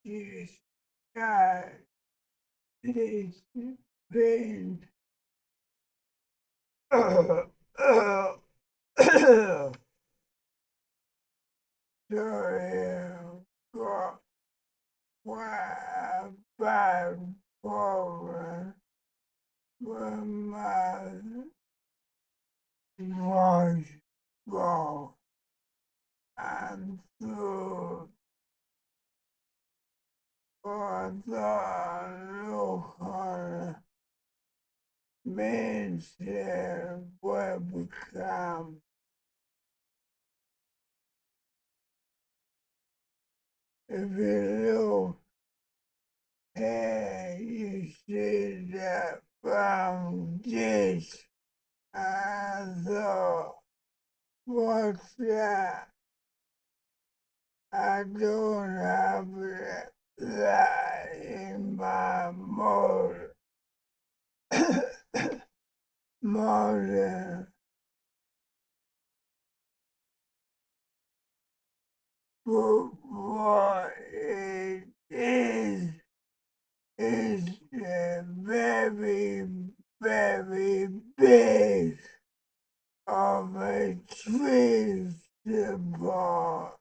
the sky is pink. Sorry, got what bad problem when my was wrong. And so for the local mainstream will become if you look here you see that from this I thought what's that? I don't have that in my modern. But what it is a very, very big of a tree support.